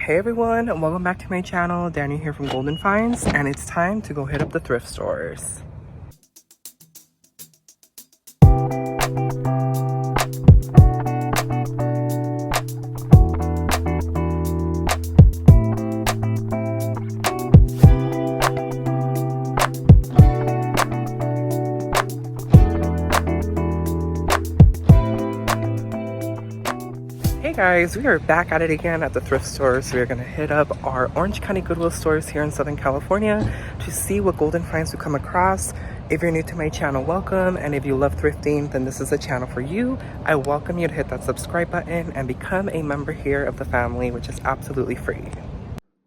Hey everyone, and welcome back to my channel. Daniel here from Golden Finds, and it's time to go hit up the thrift stores. Hey guys, we are back at it again at the thrift stores. We are going to hit up our Orange County Goodwill stores here in Southern California to see what Golden Finds we come across. If you're new to my channel, welcome, and if you love thrifting, then this is a channel for you. I welcome you to hit that subscribe button and become a member here of the family, which is absolutely free.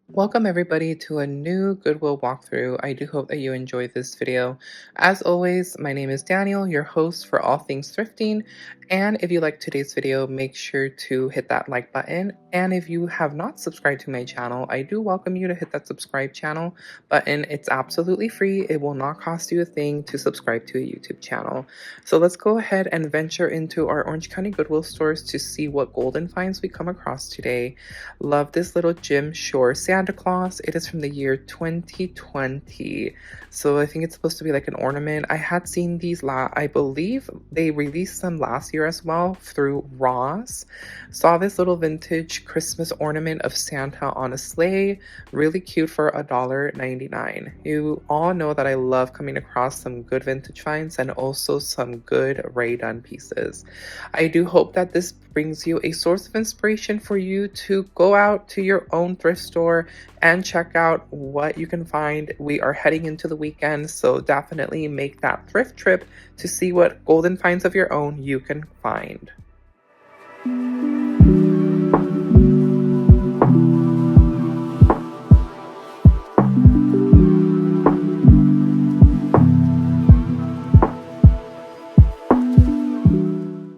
Welcome everybody to a new Goodwill walkthrough. I do hope that you enjoyed this video. As always, my name is Daniel, your host for all things thrifting. And if you like today's video, make sure to hit that like button. And if you have not subscribed to my channel, I do welcome you to hit that subscribe channel button. It's absolutely free. It will not cost you a thing to subscribe to a YouTube channel. So let's go ahead and venture into our Orange County Goodwill stores to see what Golden Finds we come across today. Love this little Jim Shore Santa Claus. It is from the year 2020. So I think it's supposed to be like an ornament. I had seen these I believe they released them last year as well through Ross. Saw this little vintage Christmas ornament of Santa on a sleigh. Really cute for $1.99. You all know that I love coming across some good vintage finds and also some good Ray-Done pieces. I do hope that this brings you a source of inspiration for you to go out to your own thrift store and check out what you can find. We are heading into the weekend, so definitely make that thrift trip to see what Golden Finds of your own you can find.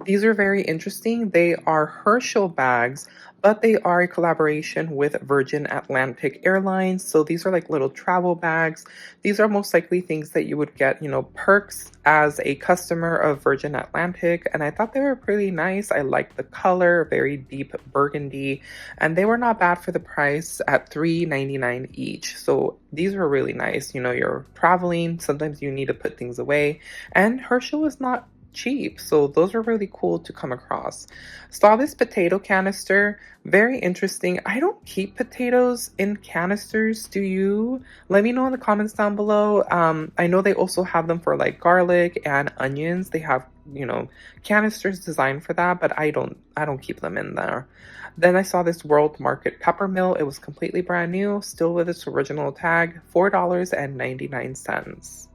These are very interesting. They are Herschel bags, but they are a collaboration with Virgin Atlantic Airlines. So these are like little travel bags. These are most likely things that you would get, perks as a customer of Virgin Atlantic. And I thought they were pretty nice. I like the color, very deep burgundy, and they were not bad for the price at $3.99 each. So these were really nice. You're traveling, sometimes you need to put things away, and Herschel is not cheap, so those are really cool to come across. Saw this potato canister, very interesting. I don't keep potatoes in canisters. Do you? Let me know in the comments down below. I know they also have them for like garlic and onions. They have canisters designed for that, but I don't keep them in there. Then I saw this World Market pepper mill. It was completely brand new, still with its original tag, $4.99.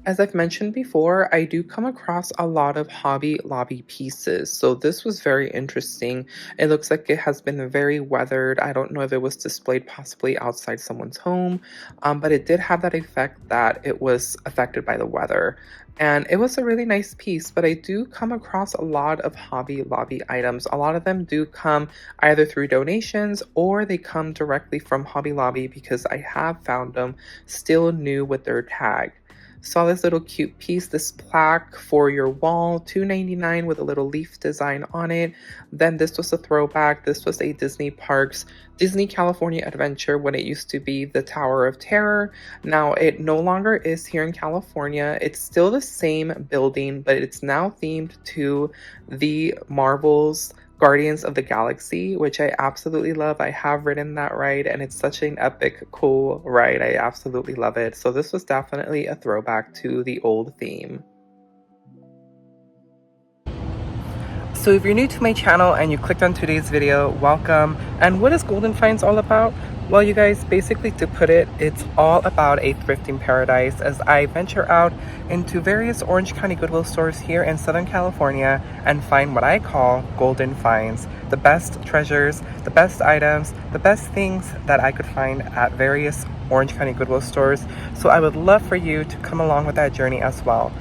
As I've mentioned before, I do come across a lot of Hobby Lobby pieces. So this was very interesting. It looks like it has been very weathered. I don't know if it was displayed possibly outside someone's home, but it did have that effect that it was affected by the weather. And it was a really nice piece, but I do come across a lot of Hobby Lobby items. A lot of them do come either through donations or they come directly from Hobby Lobby because I have found them still new with their tag. Saw this little cute piece, this plaque for your wall, $2.99 with a little leaf design on it. Then this was a throwback. This was a Disney Parks, Disney California Adventure when it used to be the Tower of Terror. Now it no longer is here in California. It's still the same building, but it's now themed to the Marvels Guardians of the Galaxy, which I absolutely love. I have ridden that ride and it's such an epic, cool ride. I absolutely love it. So this was definitely a throwback to the old theme. So if you're new to my channel and you clicked on today's video, welcome. And what is Golden Finds all about? Well, you guys, basically to put it, it's all about a thrifting paradise as I venture out into various Orange County Goodwill stores here in Southern California and find what I call Golden Finds. The best treasures, the best items, the best things that I could find at various Orange County Goodwill stores. So I would love for you to come along with that journey as well.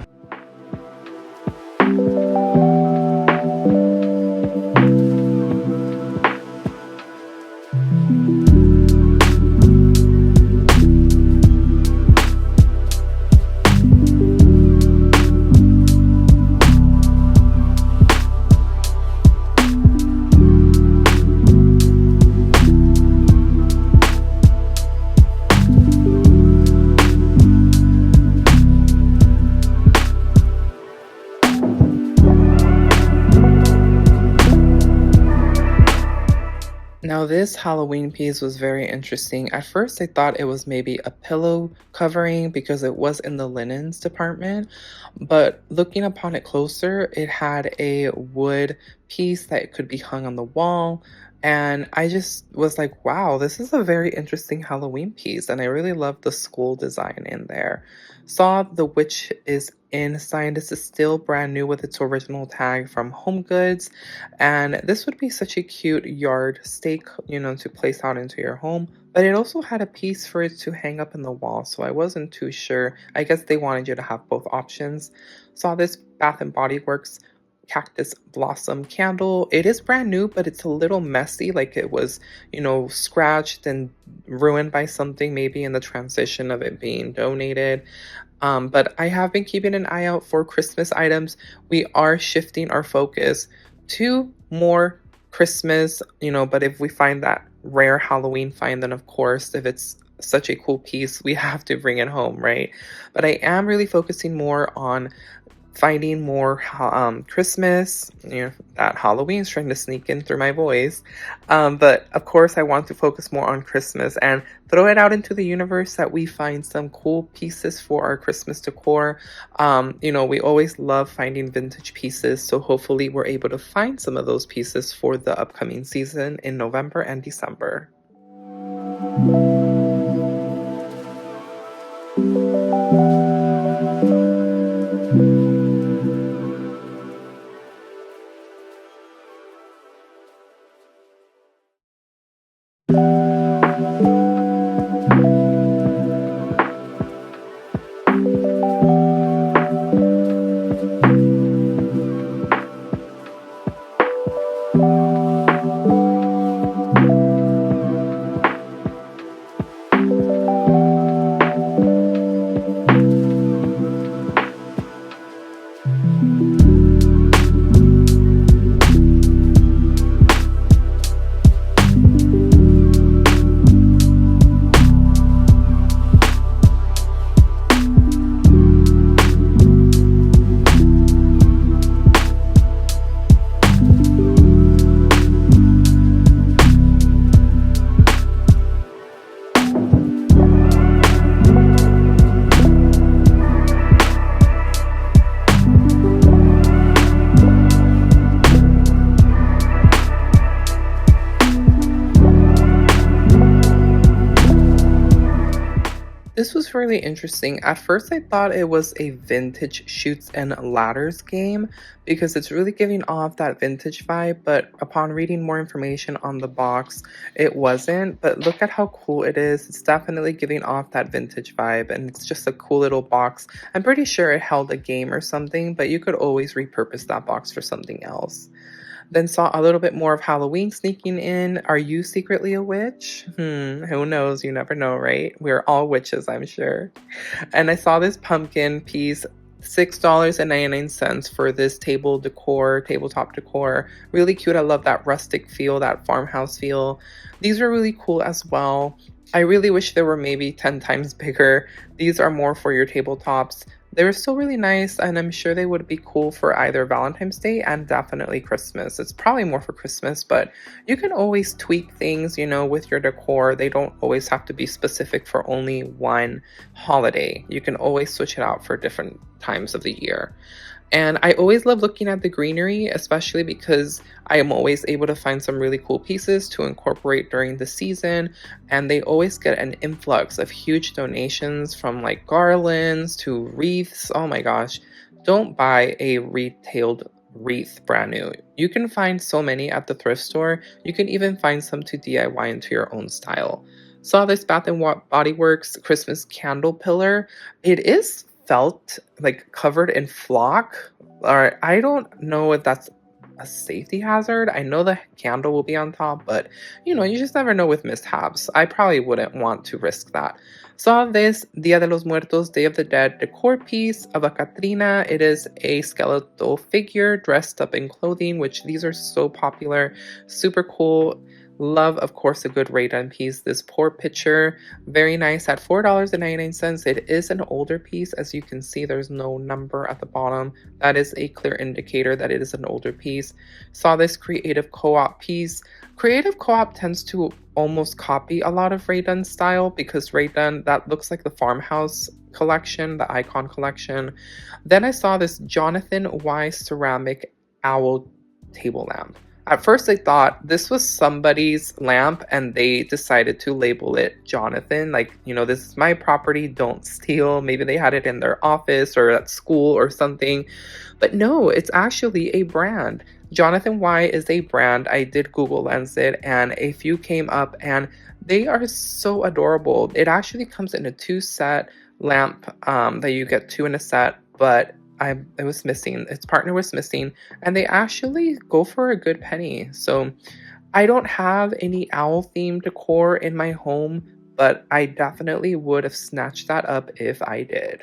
Now, this Halloween piece was very interesting. At first, I thought it was maybe a pillow covering because it was in the linens department, but looking upon it closer, it had a wood piece that could be hung on the wall. And I just was like, wow, this is a very interesting Halloween piece. And I really love the skull design in there. Saw the witch is in sign. This is still brand new with its original tag from Home Goods. And this would be such a cute yard stake, to place out into your home. But it also had a piece for it to hang up in the wall. So I wasn't too sure. I guess they wanted you to have both options. Saw this Bath and Body Works cactus blossom candle. It is brand new, but it's a little messy. Like it was, scratched and ruined by something, maybe in the transition of it being donated. But I have been keeping an eye out for Christmas items. We are shifting our focus to more Christmas, but if we find that rare Halloween find, then of course, if it's such a cool piece, we have to bring it home, right? But I am really focusing more on finding more Christmas, that Halloween's trying to sneak in through my voice. But of course, I want to focus more on Christmas and throw it out into the universe that we find some cool pieces for our Christmas decor. We always love finding vintage pieces. So hopefully we're able to find some of those pieces for the upcoming season in November and December. looked really interesting. At first, I thought it was a vintage shoots and ladders game because it's really giving off that vintage vibe. But upon reading more information on the box, it wasn't. But look at how cool it is. It's definitely giving off that vintage vibe, and it's just a cool little box. I'm pretty sure it held a game or something, but you could always repurpose that box for something else. Then saw a little bit more of Halloween sneaking in. Are you secretly a witch? Who knows? You never know, right? We're all witches, I'm sure. And I saw this pumpkin piece, $6.99 for this tabletop decor. Really cute. I love that rustic feel, that farmhouse feel. These are really cool as well. I really wish they were maybe 10 times bigger. These are more for your tabletops. They were still really nice, and I'm sure they would be cool for either Valentine's Day and definitely Christmas. It's probably more for Christmas, but you can always tweak things, with your decor. They don't always have to be specific for only one holiday. You can always switch it out for different times of the year. And I always love looking at the greenery, especially because I am always able to find some really cool pieces to incorporate during the season. And they always get an influx of huge donations from like garlands to wreaths. Oh my gosh, don't buy a retailed wreath brand new. You can find so many at the thrift store. You can even find some to DIY into your own style. Saw this Bath and Body Works Christmas candle pillar. It is felt like covered in flock, or I don't know if that's a safety hazard. I know the candle will be on top, but you just never know with mishaps. I probably wouldn't want to risk that. Saw this Dia de los Muertos, Day of the Dead decor piece of a Catrina. It is a skeletal figure dressed up in clothing, which these are so popular, super cool. Love, of course, a good ray-done piece. This poor picture, very nice at $4.99. It is an older piece. As you can see, there's no number at the bottom. That is a clear indicator that it is an older piece. Saw this Creative Co-op piece. Creative Co-op tends to almost copy a lot of ray-done style because ray-done, that looks like the farmhouse collection, the icon collection. Then I saw this Jonathan Y ceramic owl table lamp. At first, I thought this was somebody's lamp and they decided to label it Jonathan. Like, this is my property, don't steal. Maybe they had it in their office or at school or something. But no, it's actually a brand. Jonathan Y is a brand. I did Google Lens it and a few came up and they are so adorable. It actually comes in a 2-set lamp that you get 2 in a set, but it was missing. Its partner was missing, and they actually go for a good penny. So I don't have any owl themed decor in my home, but I definitely would have snatched that up if I did.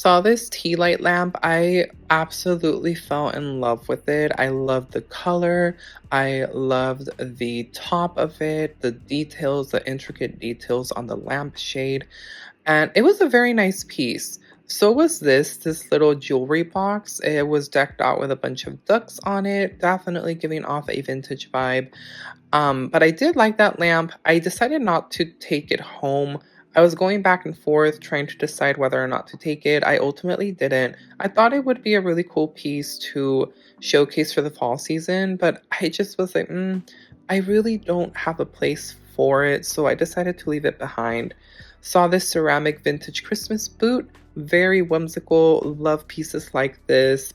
saw this tea light lamp. I absolutely fell in love with it. I loved the color. I loved the top of it, the details, the intricate details on the lamp shade. And it was a very nice piece. So was this little jewelry box. It was decked out with a bunch of ducks on it, definitely giving off a vintage vibe. But I did like that lamp. I decided not to take it home. I was going back and forth trying to decide whether or not to take it. I ultimately didn't. I thought it would be a really cool piece to showcase for the fall season, but I just was like, I really don't have a place for it, so I decided to leave it behind. Saw this ceramic vintage Christmas boot. Very whimsical. Love pieces like this.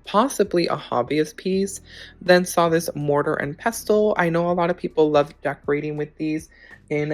Possibly a hobbyist piece. Then saw this mortar and pestle. I know a lot of people love decorating with these in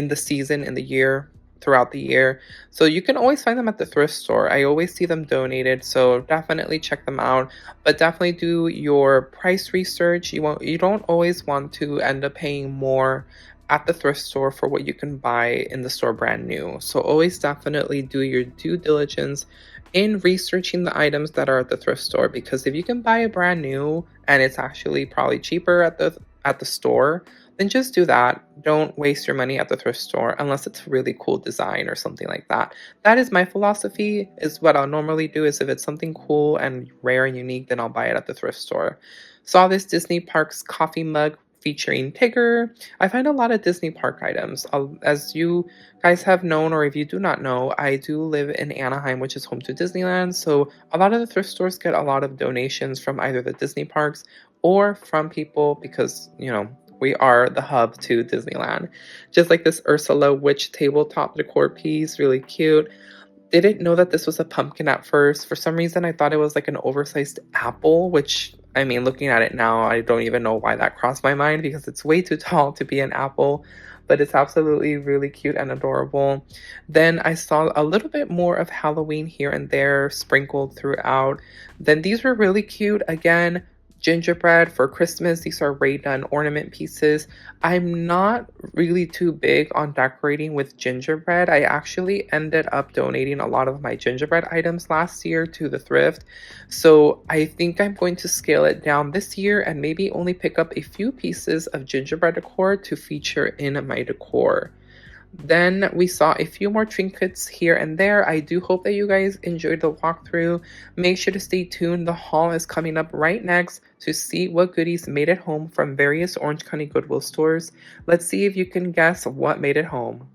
the season, in the year, throughout the year. So you can always find them at the thrift store. I always see them donated, so definitely check them out. But definitely do your price research. You don't always want to end up paying more at the thrift store for what you can buy in the store brand new. So always definitely do your due diligence in researching the items that are at the thrift store, because if you can buy a brand new and it's actually probably cheaper at the store, then just do that. Don't waste your money at the thrift store unless it's a really cool design or something like that. That is my philosophy. Is what I'll normally do is if it's something cool and rare and unique, then I'll buy it at the thrift store. Saw this Disney Parks coffee mug featuring Tigger. I find a lot of Disney park items. As you guys have known, or if you do not know, I do live in Anaheim, which is home to Disneyland. So a lot of the thrift stores get a lot of donations from either the Disney parks or from people because, we are the hub to Disneyland. Just like this Ursula witch tabletop decor piece, really cute. Didn't know that this was a pumpkin at first. For some reason, I thought it was like an oversized apple, which, I mean, looking at it now, I don't even know why that crossed my mind because it's way too tall to be an apple, but it's absolutely really cute and adorable. Then I saw a little bit more of Halloween here and there sprinkled throughout. Then these were really cute. Again, gingerbread for Christmas. These are Rae Dunn ornament pieces. I'm not really too big on decorating with gingerbread. I actually ended up donating a lot of my gingerbread items last year to the thrift. So I think I'm going to scale it down this year and maybe only pick up a few pieces of gingerbread decor to feature in my decor. Then we saw a few more trinkets here and there. I do hope that you guys enjoyed the walkthrough. Make sure to stay tuned. The haul is coming up right next to see what goodies made it home from various Orange County Goodwill stores. Let's see if you can guess what made it home.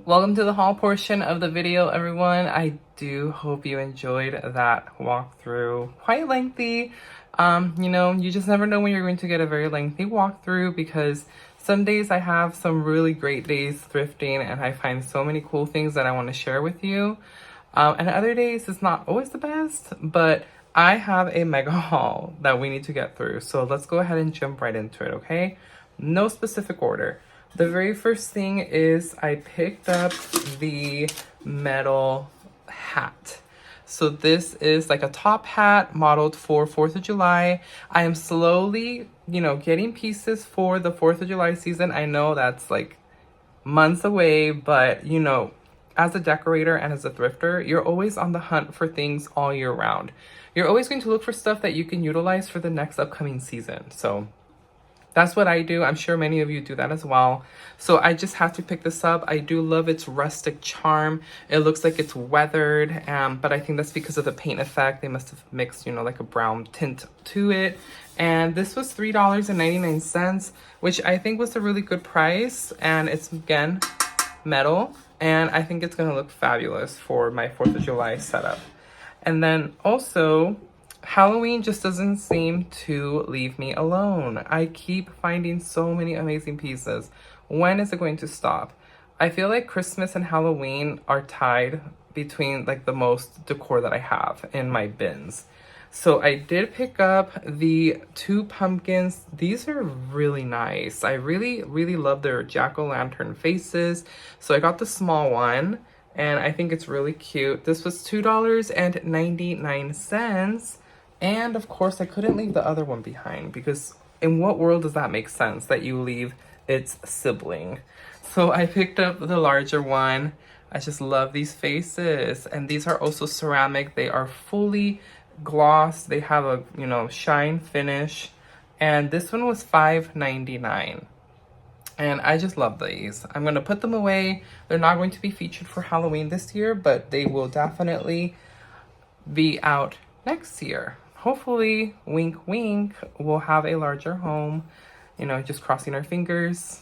Welcome to the haul portion of the video, everyone. I do hope you enjoyed that walkthrough. Quite lengthy. You just never know when you're going to get a very lengthy walkthrough because some days I have some really great days thrifting and I find so many cool things that I want to share with you. And other days it's not always the best, but I have a mega haul that we need to get through. So let's go ahead and jump right into it, okay? No specific order. The very first thing is I picked up the metal hat. So this is like a top hat modeled for 4th of July. I am slowly, getting pieces for the 4th of July season. I know that's like months away, but as a decorator and as a thrifter, you're always on the hunt for things all year round. You're always going to look for stuff that you can utilize for the next upcoming season. So that's what I do. I'm sure many of you do that as well. So I just had to pick this up. I do love its rustic charm. It looks like it's weathered, but I think that's because of the paint effect. They must have mixed, you know, like a brown tint to it. And this was $3.99, which I think was a really good price. And it's, again, metal. And I think it's gonna look fabulous for my 4th of July setup. And then also, Halloween just doesn't seem to leave me alone. I keep finding so many amazing pieces. When is it going to stop? I feel like Christmas and Halloween are tied between like the most decor that I have in my bins. So I did pick up the 2 pumpkins. These are really nice. I really, really love their jack-o'-lantern faces. So I got the small one, and I think it's really cute. This was $2.99. And of course, I couldn't leave the other one behind, because in what world does that make sense that you leave its sibling? So I picked up the larger one. I just love these faces. And these are also ceramic. They are fully glossed. They have a, you know, shine finish. And this one was $5.99. And I just love these. I'm going to put them away. They're not going to be featured for Halloween this year, but they will definitely be out next year. Hopefully, wink, wink, we'll have a larger home. You know, just crossing our fingers.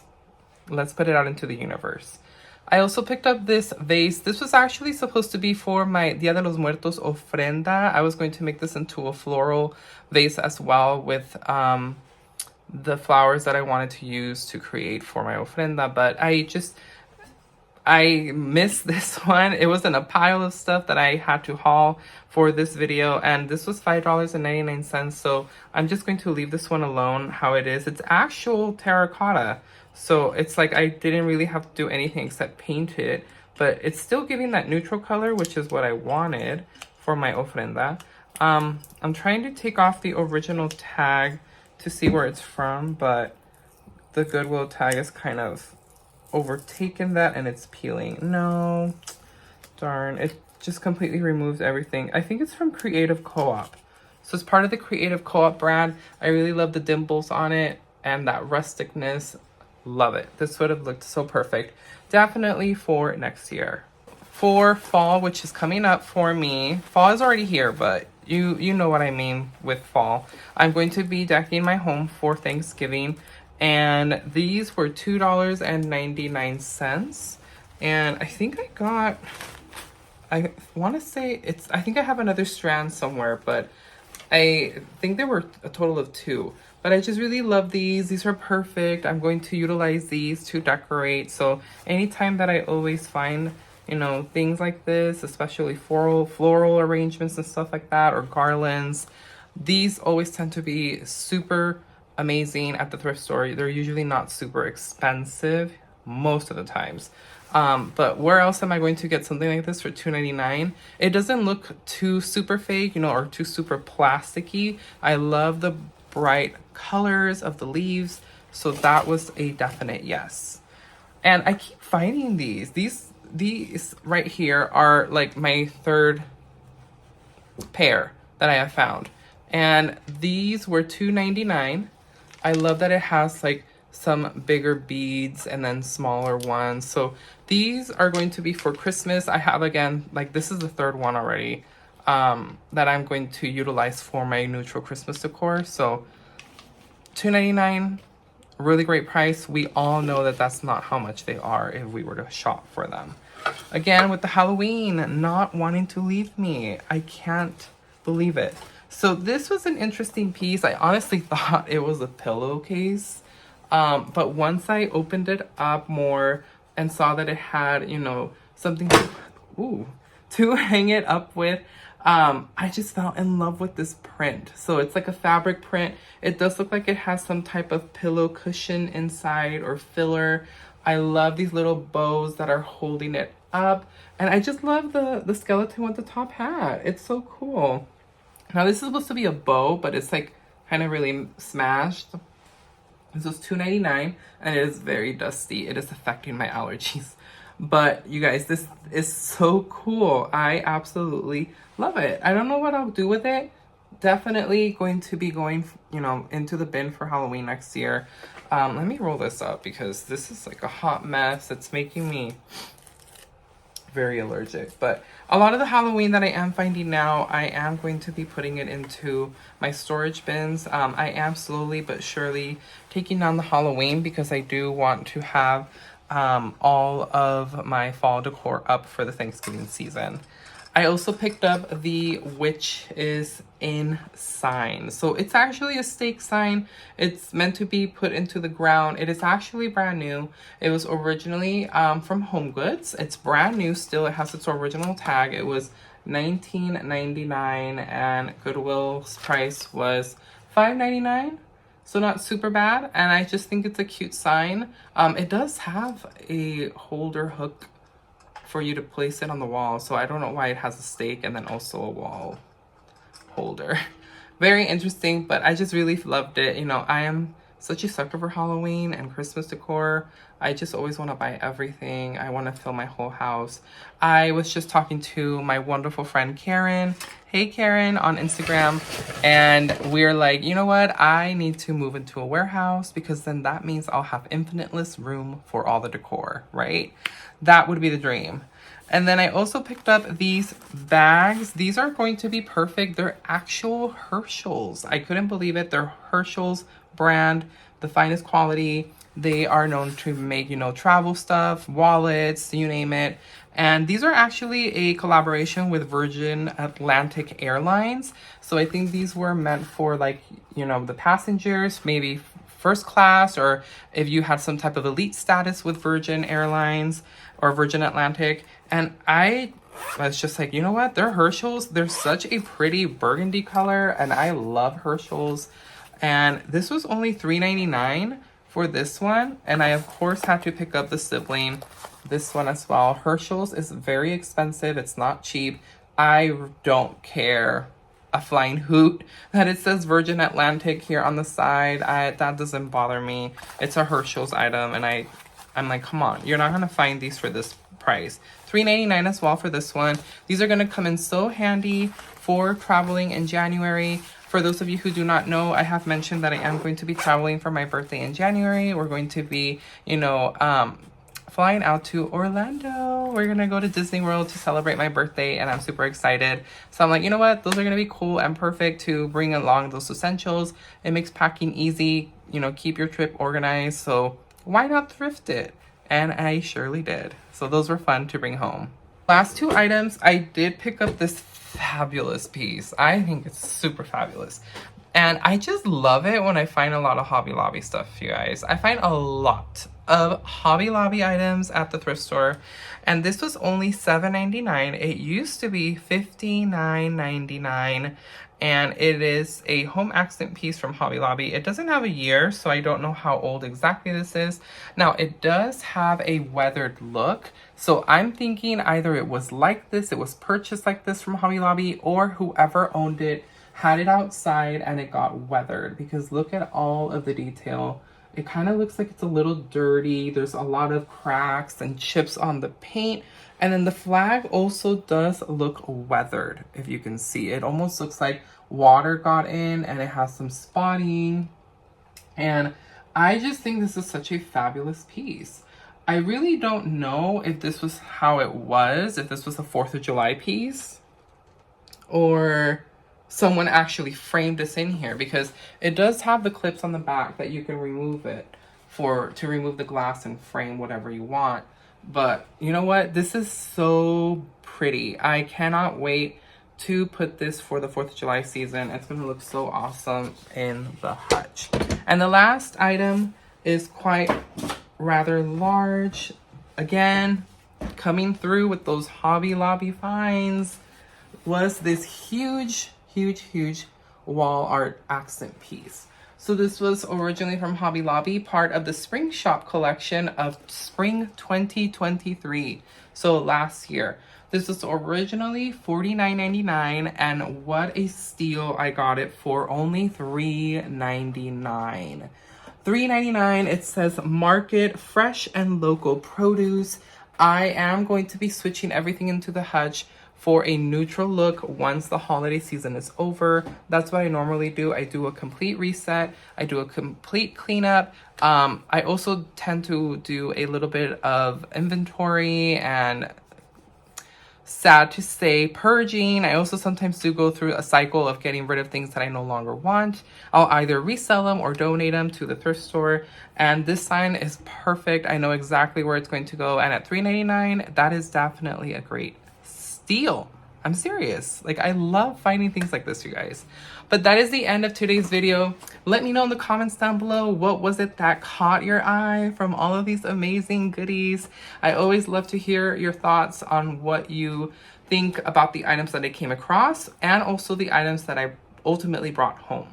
Let's put it out into the universe. I also picked up this vase. This was actually supposed to be for my Dia de los Muertos ofrenda. I was going to make this into a floral vase as well with the flowers that I wanted to use to create for my ofrenda. But I missed this one. It was in a pile of stuff that I had to haul for this video, and this was $5.99. So I'm just going to leave this one alone how it is. It's actual terracotta, so it's like I didn't really have to do anything except paint it, but it's still giving that neutral color, which is what I wanted for my ofrenda. I'm trying to take off the original tag to see where it's from, but the Goodwill tag is kind of overtaken that and it's peeling. No, darn, it just completely removes everything. I think it's from Creative Co-op. So it's part of the Creative Co-op brand. I really love the dimples on it and that rusticness. Love it. This would have looked so perfect. Definitely for next year. For fall, which is coming up for me. Fall is already here, but you know what I mean with fall. I'm going to be decking my home for Thanksgiving. And these were $2.99. And I think I want to say I think I have another strand somewhere, but I think there were a total of 2. But I just really love these. These are perfect. I'm going to utilize these to decorate. So anytime that I always find, you know, things like this, especially floral arrangements and stuff like that, or garlands, these always tend to be super amazing at the thrift store. They're usually not super expensive most of the times. But where else am I going to get something like this for $2.99? It doesn't look too super fake, you know, or too super plasticky. I love the bright colors of the leaves, so that was a definite yes. And I keep finding these right here are like my 3rd pair that I have found, and these were $2.99. I love that it has like some bigger beads and then smaller ones. So these are going to be for Christmas. I have, again, like this is the 3rd one already that I'm going to utilize for my neutral Christmas decor. So $2.99, really great price. We all know that that's not how much they are if we were to shop for them. Again, with the Halloween not wanting to leave me. I can't believe it. So this was an interesting piece. I honestly thought it was a pillowcase. But once I opened it up more and saw that it had, you know, something to hang it up with, I just fell in love with this print. So it's like a fabric print. It does look like it has some type of pillow cushion inside or filler. I love these little bows that are holding it up. And I just love the skeleton with the top hat. It's so cool. Now this is supposed to be a bow, but it's like kind of really smashed. This was $2.99 and it is very dusty. It is affecting my allergies. But you guys, this is so cool. I absolutely love it. I don't know what I'll do with it. Definitely going to be going, you know, into the bin for Halloween next year. Let me roll this up because this is like a hot mess. It's making me very allergic. But a lot of the Halloween that I am finding now, I am going to be putting it into my storage bins. I am slowly but surely taking down the Halloween because I do want to have all of my fall decor up for the Thanksgiving season. I also picked up the Witch is in sign. So it's actually a stake sign. It's meant to be put into the ground. It is actually brand new. It was originally from Home Goods. It's brand new still. It has its original tag. It was $19.99 and Goodwill's price was $5.99. So not super bad. And I just think it's a cute sign. It does have a holder hook for you to place it on the wall. So I don't know why it has a stake and then also a wall holder. Very interesting, but I just really loved it. You know, I am such a sucker for Halloween and Christmas decor. I just always want to buy everything. I want to fill my whole house. I was just talking to my wonderful friend Karen. Hey Karen, on Instagram. And we're like, you know what? I need to move into a warehouse because then that means I'll have infiniteless room for all the decor, right? That would be the dream. And then I also picked up these bags. These are going to be perfect. They're actual Herschel's. I couldn't believe it. They're Herschel's brand, the finest quality. They are known to make, you know, travel stuff, wallets, you name it. And these are actually a collaboration with Virgin Atlantic Airlines. So I think these were meant for, like, you know, the passengers, maybe first class, or if you had some type of elite status with Virgin Airlines or Virgin Atlantic. And I was just like, you know what? They're Herschel's. They're such a pretty burgundy color, and I love Herschel's. And this was only $3.99 for this one. And I, of course, had to pick up the sibling, this one as well. Herschel's is very expensive. It's not cheap. I don't care a flying hoot that it says Virgin Atlantic here on the side. That doesn't bother me. It's a Herschel's item, and I'm like, come on, you're not gonna find these for this price. $3.99 as well for this one. These are gonna come in so handy for traveling in January. For those of you who do not know, I have mentioned that I am going to be traveling for my birthday in January. We're going to be, you know, flying out to Orlando. We're gonna go to Disney World to celebrate my birthday, and I'm super excited. So I'm like, you know what? Those are gonna be cool and perfect to bring along those essentials. It makes packing easy, you know, keep your trip organized. So why not thrift it? And I surely did. So those were fun to bring home. Last two items, I did pick up this fabulous piece. I think it's super fabulous. And I just love it when I find a lot of Hobby Lobby stuff, you guys. I find a lot of Hobby Lobby items at the thrift store. And this was only $7.99. It used to be $59.99. And it is a home accent piece from Hobby Lobby. It doesn't have a year, so I don't know how old exactly this is. Now, it does have a weathered look. So I'm thinking either it was like this, it was purchased like this from Hobby Lobby, or whoever owned it had it outside and it got weathered, because look at all of the detail. It kind of looks like it's a little dirty. There's a lot of cracks and chips on the paint. And then the flag also does look weathered, if you can see. It almost looks like water got in, and it has some spotting. And I just think this is such a fabulous piece. I really don't know if this was how it was, if this was a 4th of July piece, or someone actually framed this in here, because it does have the clips on the back that you can remove it to remove the glass and frame whatever you want. But you know what? This is so pretty. I cannot wait to put this for the 4th of July season. It's going to look so awesome in the hutch. And the last item is quite rather large. Again, coming through with those Hobby Lobby finds was this huge wall art accent piece. So this was originally from Hobby Lobby, part of the Spring Shop collection of Spring 2023. So last year. This was originally $49.99, and what a steal. I got it for only $3.99. $3.99. It says market fresh and local produce. I am going to be switching everything into the hutch for a neutral look once the holiday season is over. That's what I normally do. I do a complete reset. I do a complete cleanup. I also tend to do a little bit of inventory and, sad to say, purging. I also sometimes do go through a cycle of getting rid of things that I no longer want. I'll either resell them or donate them to the thrift store. And this sign is perfect. I know exactly where it's going to go. And at $3.99, that is definitely a great steal. I'm serious. Like, I love finding things like this, you guys. But that is the end of today's video. Let me know in the comments down below, what was it that caught your eye from all of these amazing goodies? I always love to hear your thoughts on what you think about the items that I came across and also the items that I ultimately brought home.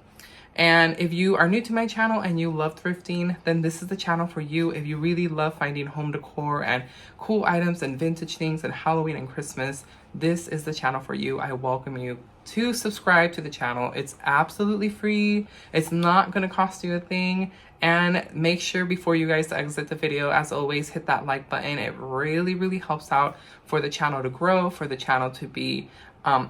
And if you are new to my channel and you love thrifting, then this is the channel for you. If you really love finding home decor and cool items and vintage things and Halloween and Christmas, this is the channel for you. I welcome you to subscribe to the channel. It's absolutely free. It's not gonna cost you a thing. And make sure before you guys exit the video, as always, hit that like button. It really, really helps out for the channel to grow, for the channel to be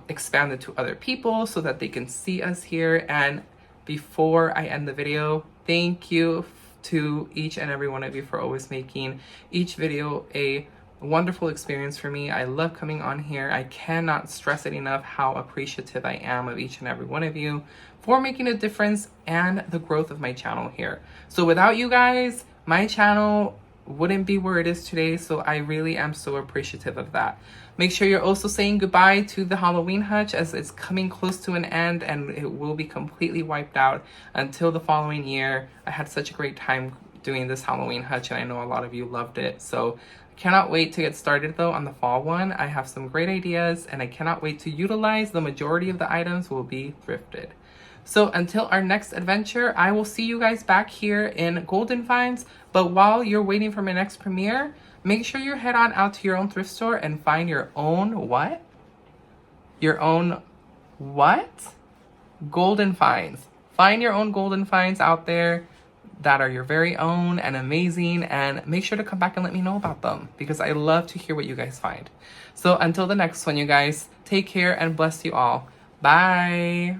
expanded to other people so that they can see us here. And before I end the video, thank you to each and every one of you for always making each video a wonderful experience for me. I love coming on here. I cannot stress it enough how appreciative I am of each and every one of you for making a difference and the growth of my channel here. So without you guys, my channel wouldn't be where it is today. So I really am so appreciative of that. Make sure you're also saying goodbye to the Halloween hutch as it's coming close to an end and it will be completely wiped out until the following year. I had such a great time doing this Halloween hutch and I know a lot of you loved it. So I cannot wait to get started though on the fall one. I have some great ideas and I cannot wait to utilize the majority of the items will be thrifted. So until our next adventure, I will see you guys back here in Golden Finds. But while you're waiting for my next premiere, make sure you head on out to your own thrift store and find your own what? Your own what? Golden finds. Find your own golden finds out there that are your very own and amazing, and make sure to come back and let me know about them because I love to hear what you guys find. So until the next one, you guys, take care and bless you all. Bye.